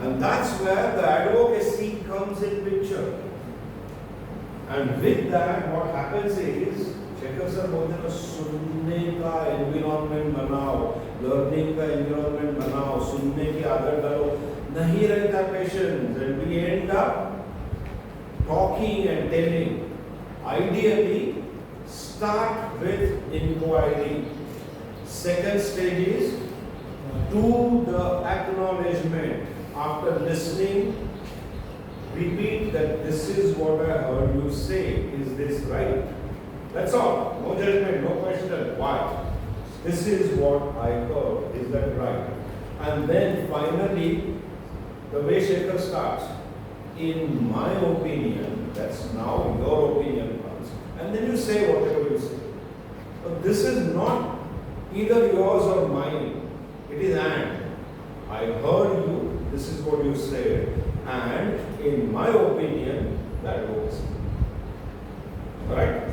And that's where the advocacy comes in picture. And with that, what happens is, Shekhar sir बोलते हैं ना, सुनने का एनवायरनमेंट बनाओ, लर्निंग का एनवायरनमेंट बनाओ, सुनने की आदत डालो, नहीं रहता patience, and we end up talking and telling. Ideally, start with inquiry. Second stage is do the acknowledgement. After listening, repeat that this is what I heard you say. Is this right? That's all. No judgment, no question. Why? This is what I heard. Is that right? And then finally, the way Shekhar starts, in my opinion, that's now your opinion comes. And then you say whatever you say. But this is not either yours or mine. It is and. I heard you, this is what you said, and in my opinion, that works. Alright?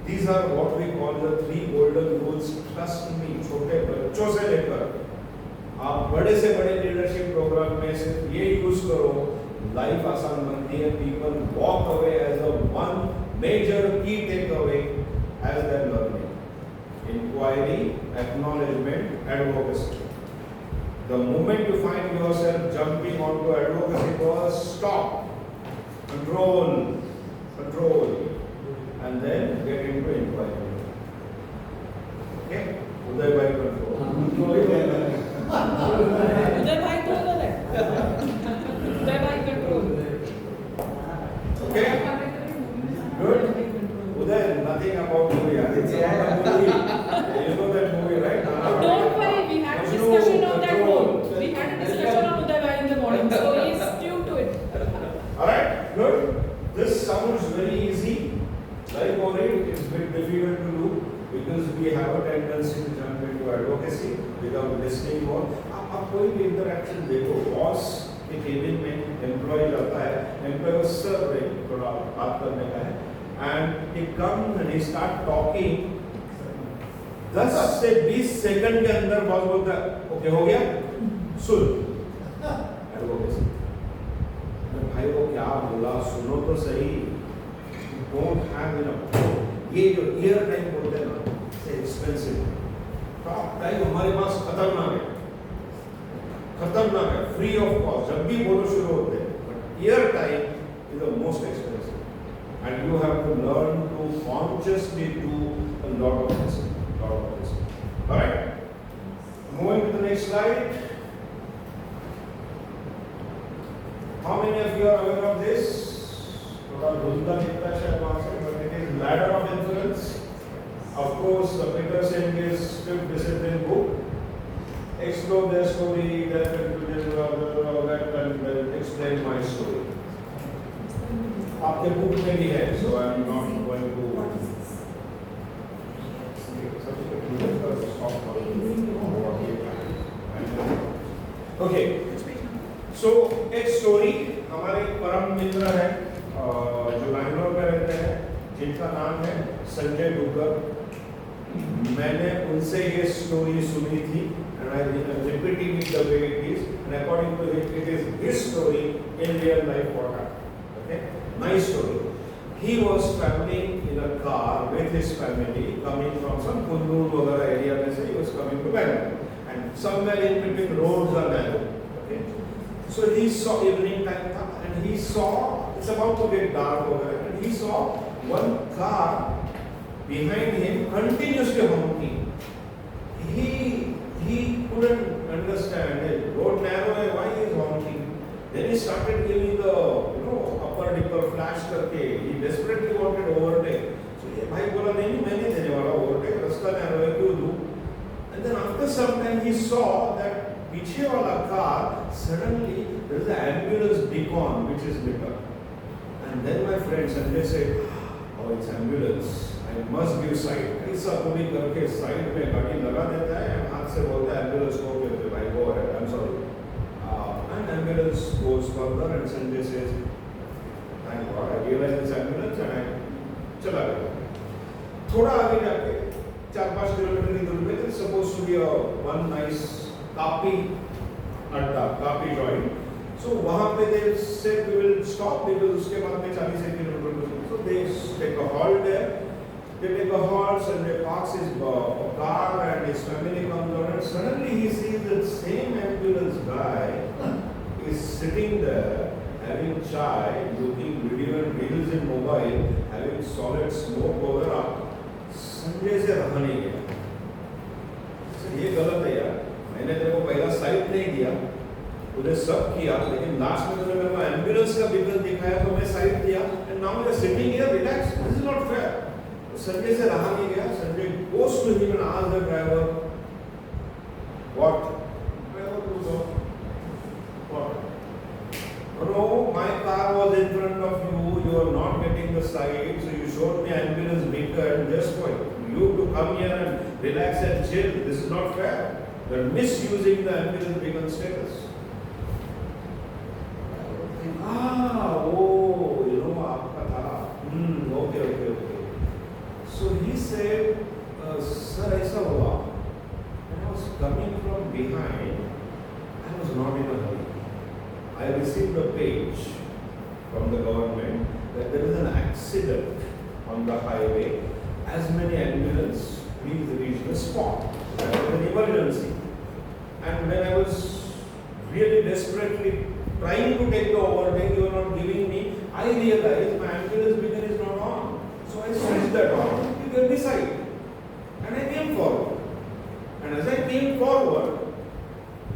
These are what we call the 3 golden rules. Trust me, छोटे बच्चों से लेकर आप बड़े से बड़े leadership programme में सिर्फ ये यूज करो, लाइफ आसान बनती है. People walk away as a one major key takeaway as their learning. Inquiry, acknowledgement, advocacy. The moment you find yourself jumping onto advocacy first, stop, control, and then get into inquiry. Okay? Uday bhai control. Uday bhai control है. Uday bhai control. Okay? Good? Uday, nothing about movie. It's not a movie. You know that movie, right? Don't worry, we had a discussion on that one. We had a discussion on Uday bhai in the morning, so he's tuned to it. Alright, good. This sounds very easy. Like already, it's a bit difficult to do because we have a tendency to jump into advocacy without listening more. आप कोई भी interaction देखो, boss के cabin में employee आता है, employee को serve है, थोड़ा बात करने का है, and he comes and he start talking. 10 से 20 सेकंड के अंदर बॉस बोलता है, ओके हो गया, सुन, एडवोकेसी. भाई वो क्या बोला, सुनो तो सही. Don't have enough. ये जो ear time बोलते हैं ना, it's expensive. Talk time हमारे पास खतरनाक है, free of cost. जब भी बोलो शुरू होते हैं, but ear time is the most expensive, and you have to learn to consciously do a lot of this. All right. Moving to the next slide. How many of you are aware of this? थोड़ा धुंधला दिखता है शायद वहाँ से, but it is ladder of influence. Of course, Peter Senge's 5th discipline book. Explore their story, their conclusion, that and will explain my story. आपके book में भी है, so I am not going to. Okay. So एक story हमारे परम मित्र है जो बैंगलोर में रहते हैं, जिनका नाम है संजय डुग्गर. मैंने उनसे ये स्टोरी सुनी थी and I am repeating it the way it is, and according to it, it is his story in real life what happened. Okay, nice story. He was traveling in a car with his family coming from some Kundur वगैरह area में से. He was coming to Bangalore, and somewhere in between roads are narrow. Okay, so he saw evening time था, and he saw it's about to get dark over there, and he saw one car behind him continuously honking. He couldn't understand it. Road narrow है, why he is honking? Then he started giving the upper dipper flash करके. He desperately wanted to overtake. So ये भाई बोला नहीं मैं नहीं देने वाला overtake, रास्ता narrow है क्यों दूँ? And then after some time he saw that पीछे वाला car suddenly there is an ambulance beacon which is lit up. And then my friend Sanjay said, oh it's ambulance. I must give side. ऐसा पूरी करके side में गाड़ी लगा देता है और हाथ से बोलता है एम्बुलेंस को कहते भाई go ahead. I'm sorry. And ambulance goes further and Sanjay says, thank God I realized this ambulance and I चला गया. थोड़ा आगे जाके 4-5 किलोमीटर की दूरी पे there is supposed to be a one nice copy अड्डा काफी जॉइंट. So वहाँ पे they said we will stop because उसके बाद में 40 kilometre. So they take a halt there. They take a horse and they parks his car and his family comes on and suddenly he sees that same ambulance guy is sitting there having chai, looking video and reels in mobile, having solid smoke वगैरह. संजय से रहा नहीं गया. Sir ये गलत है यार. मैंने तेरे को पहला साइड नहीं दिया, उन्हें सब किया, लेकिन लास्ट में तुमने मेरे को एम्बुलेंस का विकल्प दिखाया तो मैं साइड दिया. And now you are sitting here relax. This is not fair. Sanjay से रहा नहीं गया. Sanjay goes to him and asks the driver, what? Driver goes on. What? No, my car was in front of you. You are not getting the side, so you showed me ambulance beacon just for you to come here and relax and chill. This is not fair. You are misusing the ambulance beacon status. Oh, you know, आपका था. Okay. So he said, sir, ऐसा हुआ. When I was coming from behind, I was not in a hurry. I received a page from the government that there is an accident on the highway. As many ambulance, please reach the spot. That was an emergency. And when I was really desperately trying to take the overtake, you are not giving me, I realized my ambulance beacon is not on. So I switched that on. You get the side. And I came forward. And as I came forward,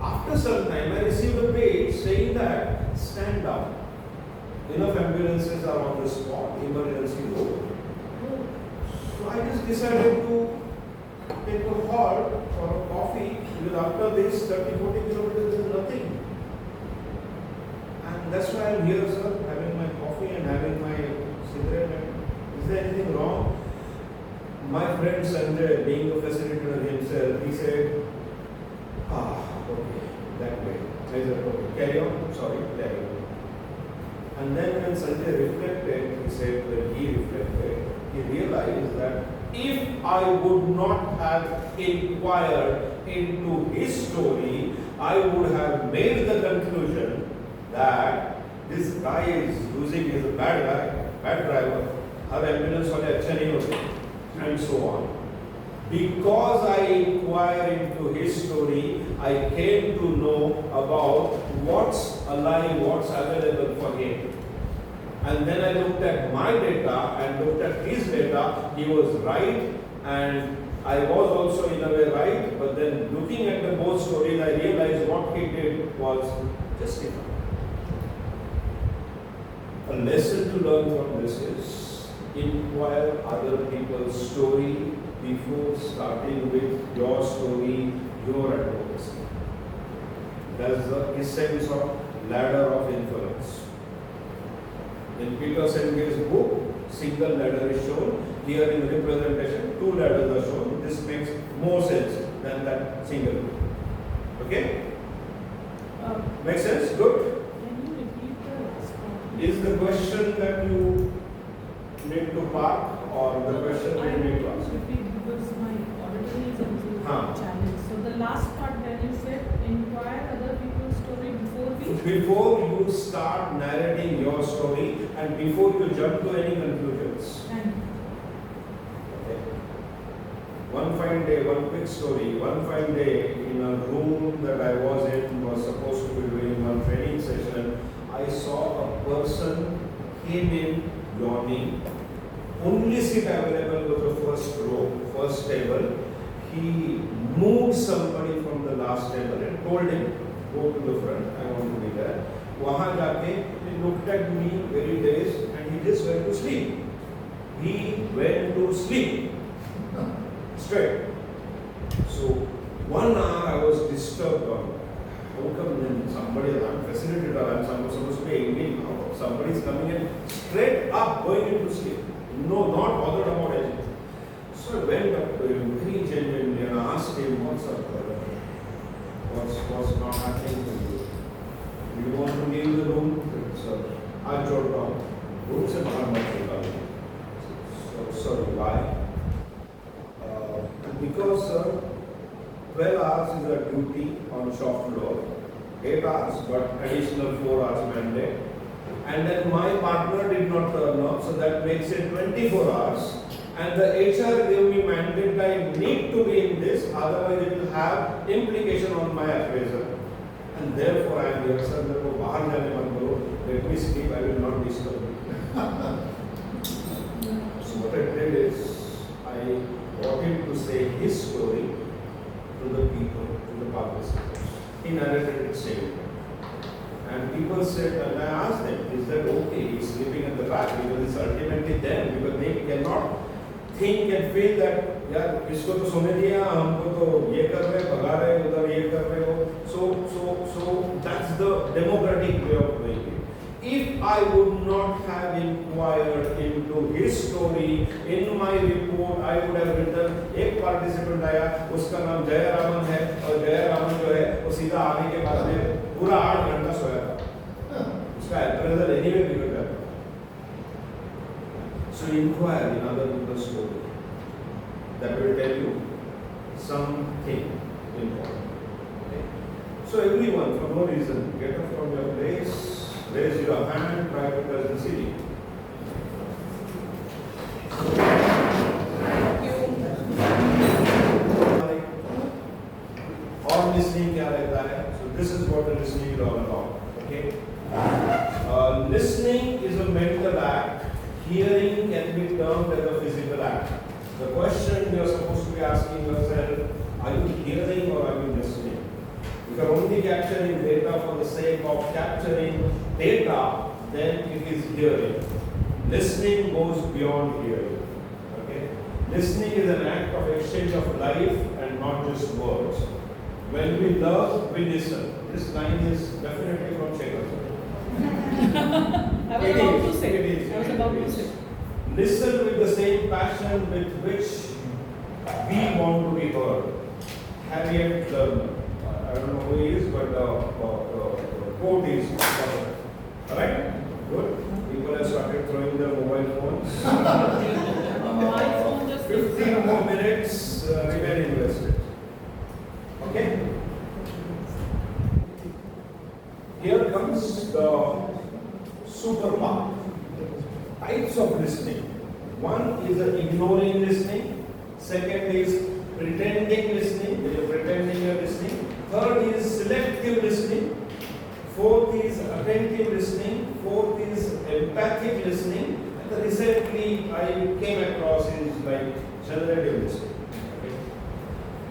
after some time I received a page saying that stand up. Enough ambulances are on the spot, emergency over. So I just decided to take a halt for a coffee because after this 30-40 kilometers is nothing. And that's why I'm here, sir, having my coffee and having my cigarette. Is there anything wrong? My friend Sanjay, being a facilitator himself, he said, okay, that way. I said, okay, carry on. Sorry, carry on. And then when Sanjay reflected, he said that he reflected, he realized that if I would not have inquired into his story, I would have made the conclusion that this guy is using, is a bad guy, bad driver, her ambulance वाले अच्छे नहीं होते, and so on. Because I inquired into his story, I came to know about what's alive, what's available for him. And then I looked at my data and looked at his data. He was right, and I was also in a way right. But then looking at the both stories, I realized what he did was justified. A lesson to learn from this is inquire other people's story before starting with your story, your advocacy. That's the essence of ladder of influence. In Peter Senger's book, single ladder is shown. Here in representation, two ladders are shown. This makes more sense than that single. Okay? Makes sense? Good? Can you repeat the response? Is the question that you need to park or the question that you need to ask? Repeat because my auditory is also challenged. So the last part when you said inquire other people's story before you start narrating your story and before you jump to any conclusions. Okay. One fine day, one quick story. One fine day in a room that I was in, was supposed to be doing one training session. I saw a person came in yawning. Only seat available was the first row, first table. He moved somebody from the last table and told him, go to the front, I want to be there. वहाँ जाके he looked at me very dazed and he just went to sleep. He went to sleep. Straight. So 1 hour I was disturbed on how come then somebody, I'm facilitator, I'm supposed to be engaged, somebody is coming in straight up going into sleep. No, not bothered about anything. So I went up to him very genuinely and asked him, what's up, brother? What's not happening to you? Do you want to leave the room? Sir, I jot down. Room se bahar mat nikalo. So sorry, why? Because sir, 12 hours is a duty on shop floor 8 hours, but additional 4 hours mandate. And then my partner did not turn up, so that makes it 24 hours. And the HR gave me mandate I need to be in this, otherwise it will have implication on my appraisal. And therefore I am here, sir, let me sleep, I will not disturb you. So what I did is, I brought him to say his story to the people, to the participants. He narrated it same. And people said, and I asked them, is that okay? He's sleeping at the back because it's ultimately them, because they cannot think and feel that यार इसको तो सोने दिया हमको तो ये कर रहे भगा रहे उधर ये कर रहे हो so that's the democratic way of doing it. If I would not have inquired into his story in my report, I would have written एक participant आया उसका नाम जयरामन है और जयरामन जो है वो सीधा आने के बाद में पूरा 8 घंटा सोया था उसका appraisal anyway बिगड़ गया. So inquire in other people's story. That will tell you something important. Okay? So everyone, for no reason, get up from your place, raise your hand, try to touch the ceiling. और listening क्या रहता है? So this is what the listening is all about. Okay? Listening is a mental act. Hearing can be termed as a physical act. The question you are supposed to be asking yourself, are you hearing or are you listening? If you are only capturing data for the sake of capturing data, then it is hearing. Listening goes beyond hearing. Okay? Listening is an act of exchange of life and not just words. When we love, we listen. This line is definitely from Shekar. I was about to say. Listen with the same passion with which we want to be heard. Harriet Lerner, I don't know who he is, but the quote is correct. Good. People have started throwing their mobile phones. My phone just 15 more minutes remain invested. Okay? Here comes the super part. Types of listening. One is ignoring listening. Second is pretending listening. You're pretending you're listening. Third is selective listening. Fourth is attentive listening. Fourth is empathic listening. And recently I came across is like generative listening. Okay.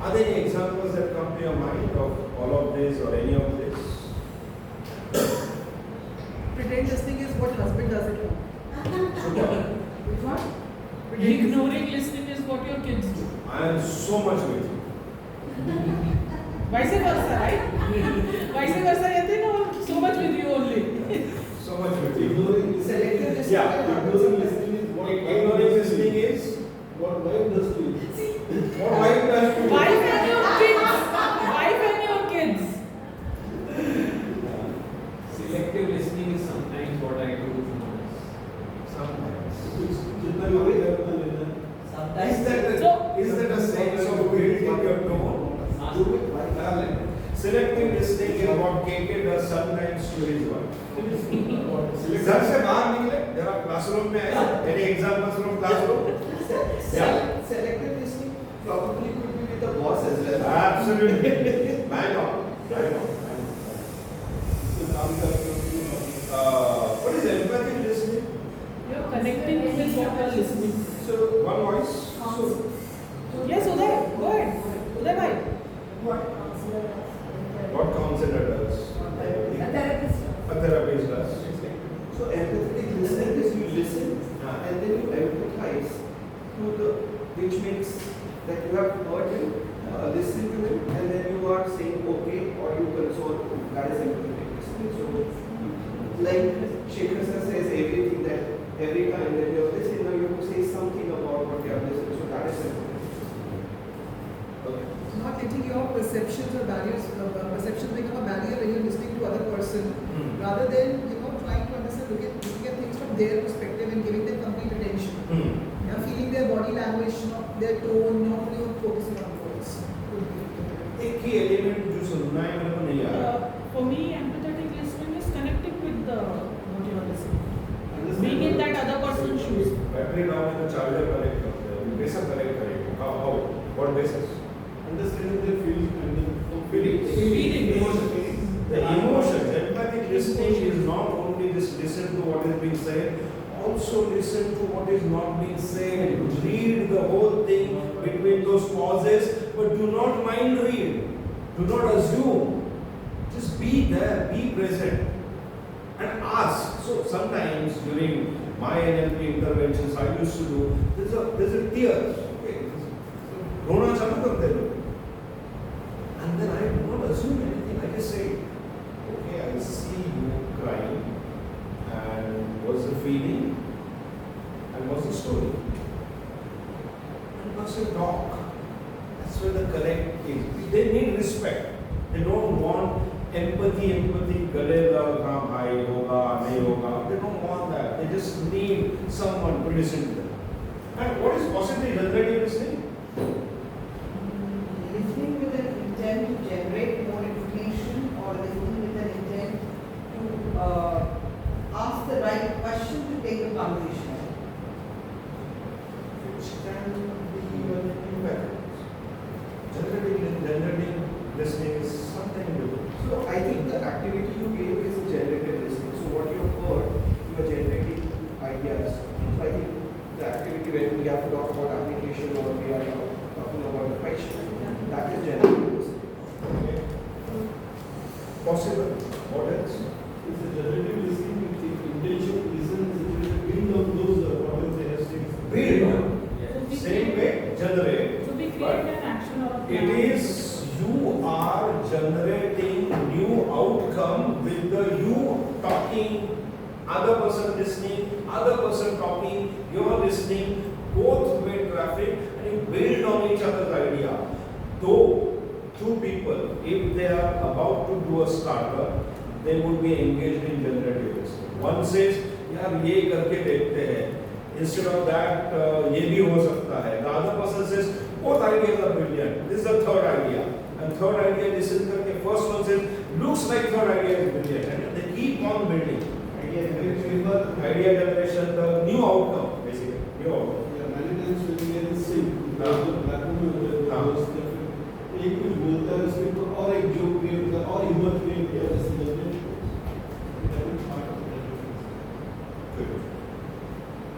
Are there any examples that come to your mind of all of this or any of this? Pretend listening is what husband does at home. Which one? Ignoring listening is what your kids do. I am so much with you. Vice versa, right? Vice versa, Yateen, or so much with you only? So much with you. Ignoring Selective listening. Yeah, ignoring listening is what ignoring listening is what wife does to you. what wife does to you. Wife and your kids. Wife and your kids. Selective listening is sometimes what I do with noise. Sometimes. जितना भी हो गया उतना लेना. Is that a sense of building your tone? Do it right. Selective listening is what KK does sometimes to his wife. घर से बाहर निकले, जरा क्लासरूम में आए. Any examples from classroom? Selective listening probably could be with the boss as well. Absolutely. Bang on. What is empathic listening? You're connecting with what you're listening. So one voice. Yes, Uday, go ahead. Uday bhai. What counselor does? A therapist does. So empathetic listening is you listen and then you empathize to the which means that you have heard him, listen to him, and then you are saying okay or you console. That is empathetic listening. So like Shekhar sir says everything that every time that you are listening, now you have to say something about what you have listened. So that is empathetic listening. Okay. Not letting your perceptions or barriers, perceptions become a barrier when you're listening to other person, rather than trying to understand, looking at things from their perspective and giving them complete attention. Feeling their body language, not their tone, not really focusing on words. एक ही element जो सुनना है मेरे को नहीं आ रहा. For me, आपने तो चार्जर कनेक्ट करते हो, कैसा कनेक्ट करेंगे? How? What basis? Understanding their feelings and Feelings. emotions. The emotions. Empathic listening is not only just listen to what is being said, also listen to what is not being said. Read the whole thing between those pauses, but do not mind read. Do not assume. Just be there, be present, and ask. So sometimes during my NLP interventions, I used to do there's a tears. Okay, रोना चालू करते हैं लोग. And then I do not assume anything. I just say, okay, I see you crying, and what's the feeling, and what's the story. And once you talk, that's where the connect is. They need respect. They don't want empathy, गले लग, हाँ भाई होगा, नहीं होगा. They don't want that. They just need someone to listen to them. And what is possibly generative listening? Listening with an intent to generate more information or listening with an intent to ask the right question to take the conversation. Which can be even better. Generative listening is something different. So I think the activity you gave is generative listening. So what you have heard, you are generating ideas. So I think the activity when we have to talk about application or we are talking about the question, that is generative listening. Okay. Possible. What else? It's a generative listening with the intention to listen and build on those problems they have stated. Build on. So we Same create- way, generate. So we But create an action or a it plan. is you are generating new outcome with the you talking, other person listening, other person talking, you're listening, both way traffic, and you build on each other's idea. Though two people, if they are about to do a startup, they would be engaged in generative listening. One says, यार ये करके देखते हैं. Instead of that, ये भी हो सकता है. The other person says, both ideas are brilliant. This is the third idea. And third idea, listen करके first one says, looks like third idea is brilliant. And they keep on building. Idea generation, the new outcome, basically. New outcome. Many times when we are sick, हाँ. हाँ. एक कुछ बोलता है उसके ऊपर और एक जोक क्रिएट करता है और हिम्मत क्रिएट किया जैसे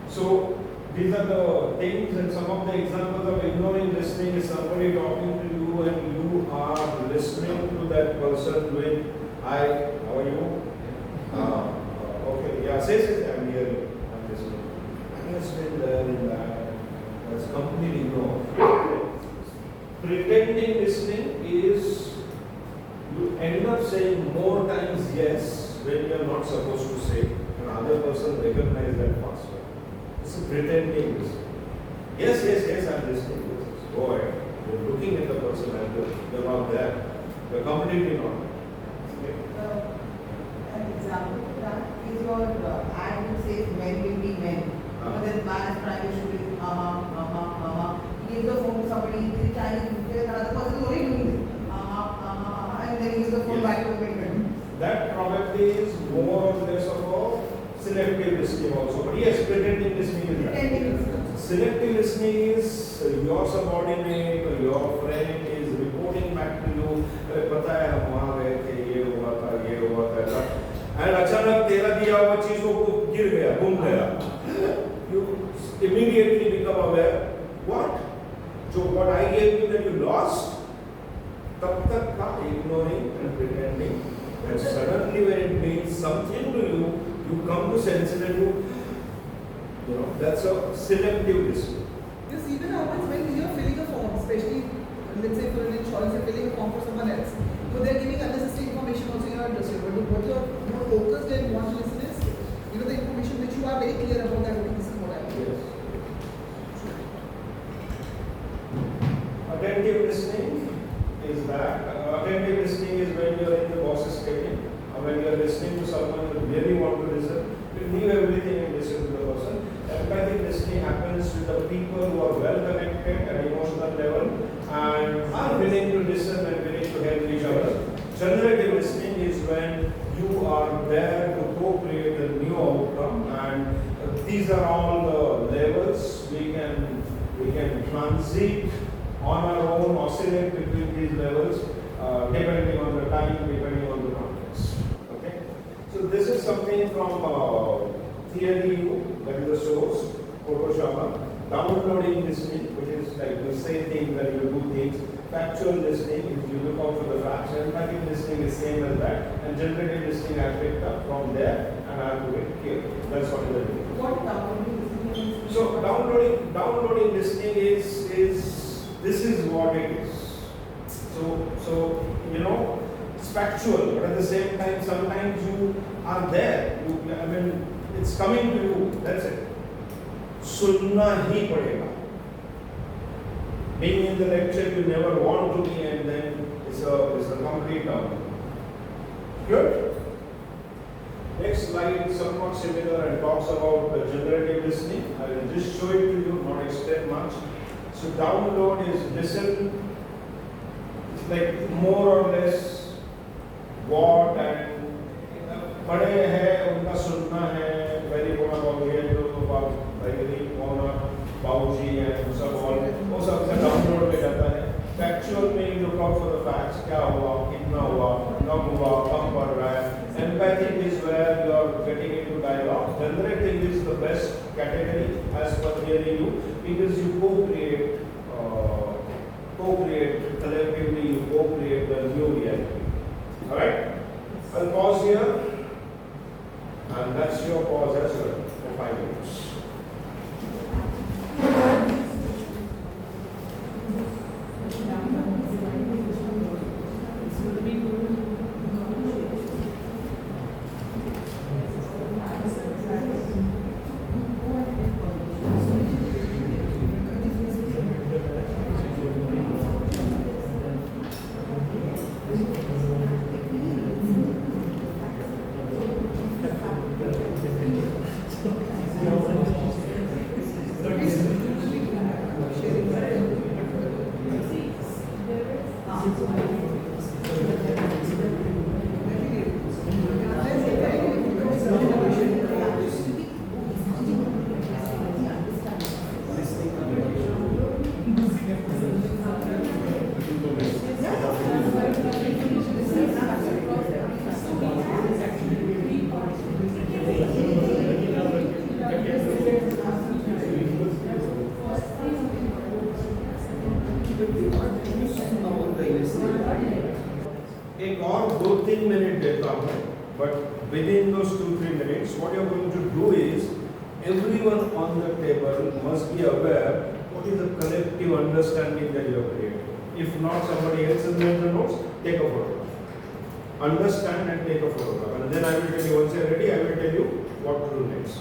So these are the things, and some of the examples of ignoring listening is somebody talking to you and you are listening to that person with, hi, how are you? Okay, yeah, say, I'm here, I'm listening. I has been there in that, that's completely ignored. Pretending listening is, you end up saying more times yes when you are not supposed to say, and other person recognize that faster. It's a pretending listening. Yes, I'm listening. Yes. Go ahead. You're looking at the person and you're not there. You're completely not there. Okay. An example of that is your ad which says men will be men. But then man is trying to shoot it, he gives the phone to somebody, he's trying to shoot it, another person is only doing this, and then he gives the phone Yes. back to the victim. That probably is more or less of a selective listening also. But yes, pretending listening is that. Pretending listening. Selective listening is your subordinate or your friend is reporting back to you, पता है हम वहाँ गए थे, ये हुआ था, and अचानक तेरा दिया हुआ चीज वो गिर गया, गुम गया. You immediately become aware, what? So what I gave you that you lost, तब तक का ignoring and pretending, and suddenly when it means something to you, you come to sense it and you know, that's a selective listening. This even happens when you're filling a form, especially let's say for an insurance, you're filling a form for someone else. So they're giving unnecessary information also you're not interested. But what you're more focused and want to listen is, you know, the information which you are very clear about that, okay, this is what I want. Yes. Attentive listening is that. Attentive listening is when you're in the boss's cabin, or when you're listening to someone you really want to listen, you leave everything and listen to the person. Empathic listening happens with the people who are well connected at emotional level and are willing to listen and willing to help each other. Generative listening is when you are there to co-create a new outcome and these are all the levels. We can transit on our own, oscillate between these levels, depending on the time, depending on the context. Okay. So this is something from theory U, that is the source, Photoshop. Downloading listening, which is like the same thing where you do things. Factual listening, if you look out for the facts. Emphatic listening is same as that. And generative listening I picked up from there and I have put it here. That's what it is. What downloading listening is? So downloading listening is this is what it is. So you know, it's factual, but at the same time sometimes you are there. I mean, it's coming to you. That's it. सुनना ही पड़ेगा. Being in the lecture you never want to be, and then it's a complete down. Good. Next slide is somewhat similar and talks about the generative listening. I will just show it to you, not explain much. So download is listen. It's like more or less what and बड़े हैं उनका सुनना है. पहले बोला बाबू ये जो पहले बोला बाबूजी है सब और वो सब का डाउनलोड में जाता है. Factual में you look out for the facts. क्या हुआ, कितना हुआ, कब हुआ, कब बढ़ रहा है. Empathic is where you are getting into dialogue. Generative is the best category as per theory U, because you co-create collectively. You co-create the new reality. All right. I'll pause here. And that's your pause as well for 5 minutes. एक और 2-3 minute देता हूँ, but within those 2-3 minutes, what you are going to do is, everyone on the table must be aware what is the collective understanding that you have created. If not, somebody else has made the notes, take a photograph. Understand and take a photograph, and then I will tell you, once you are ready, I will tell you what to do next.